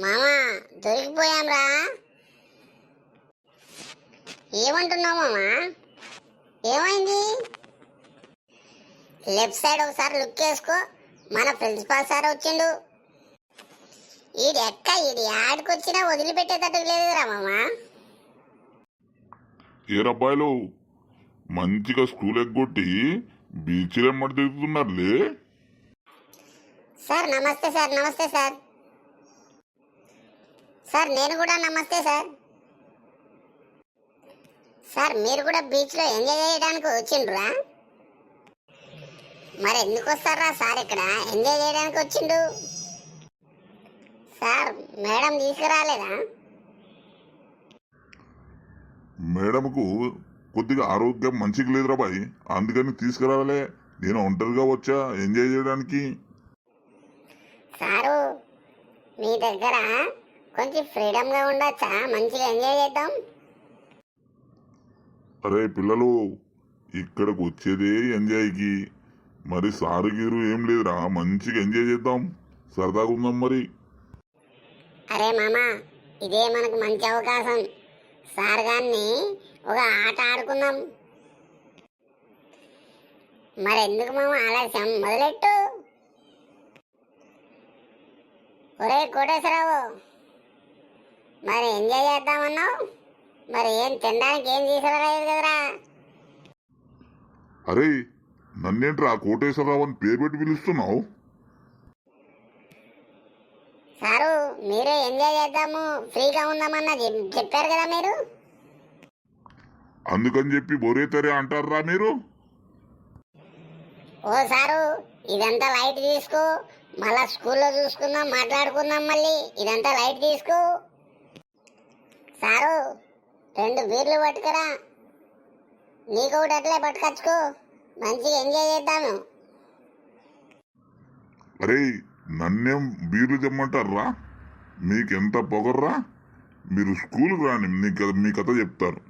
మామా దొరికిపోయాంరా. ఏమంటున్నావు మామా? ఏమైంది? లెఫ్ట్ సైడ్ ఒకసారి లుక్ వేసుకో. మన ప్రిన్సిపాల్ సార్ వచ్చిండు. ఈడి ఆడికొచ్చినా వదిలిపెట్టేటట్టు లేదురా మామా. ఏరబ్బాయిలు మంచిగా స్కూల్ ఎగ్గొట్టి బీచ్లు ఎమ్మడి తిరుగుతున్నారులే. సార్ నమస్తే సార్. నమస్తే సార్. సార్ నేను కూడా నమస్తే సార్. సార్ మీరు కూడా బీచ్లో ఎంజాయ్ చేయడానికి వచ్చిండ్రా? మరి ఎందుకు వస్తారా సార్? ఇక్కడ ఎంజాయ్ చేయడానికి వచ్చిండు సార్. మేడం తీసుకురాలేదా? మేడంకు కొద్దిగా ఆరోగ్యం మంచిగా లేదురా బాయ్, అందుకని తీసుకురావాలే. నేను ఒంటరిగా వచ్చా ఎంజాయ్ చేయడానికి. సారు మీ దగ్గర కొంచెం ఫ్రీడమ్గా ఉండొచ్చా? మంచిగా ఎంజాయ్ చేద్దాం. అరే పిల్లలు, ఇక్కడికి వచ్చేదే ఎంజాయ్కి. మరి సారు గీరు ఏం లేదురా, మంచిగా ఎంజాయ్ చేద్దాం, సరదాగా ఉందాం. మరి అరే మామా, ఇదే మనకు మంచి అవకాశం. సార్ గారిని ఒక ఆట ఆడుకుందాం. మరి ఎందుకు మామ ఆలస్యం? మొదలెట్టు. ఒరే కోటేశ్వరరావు, మరి ఎంజాయ్ చేద్దామన్నావు, మరి ఏం తినడానికి ఏం తీసుకురాలేదు కదరా? అరే నన్నేంట్రా కోటేశ్వరరావు అని పేరు పెట్టి పిలుస్తున్నావు? సారు మీరే ఎంజాయ్ చేద్దాము, ఫ్రీగా ఉందామన్నా చెప్పారు కదా మీరు. అందుకని చెప్పి బొరేతరే అంటారా మీరు? ఓ సారు, ఇదంతా లైట్ తీసుకో. మళ్ళా స్కూల్లో చూసుకుందాం, మాట్లాడుకుందాం. మళ్ళీ ఇదంతా లైట్ తీసుకో. సారు 2 బీర్లు పట్టుకురా. నీకు ఒకటి అట్లే పట్టుకొచ్చుకో. మంచిగా ఎంజాయ్ చేద్దాము. అరే నన్నేం బీర్లు తెమ్మంటారా? మీకెంత పొగర్రా? మీరు స్కూల్కి రాని మీ కథ చెప్తారు.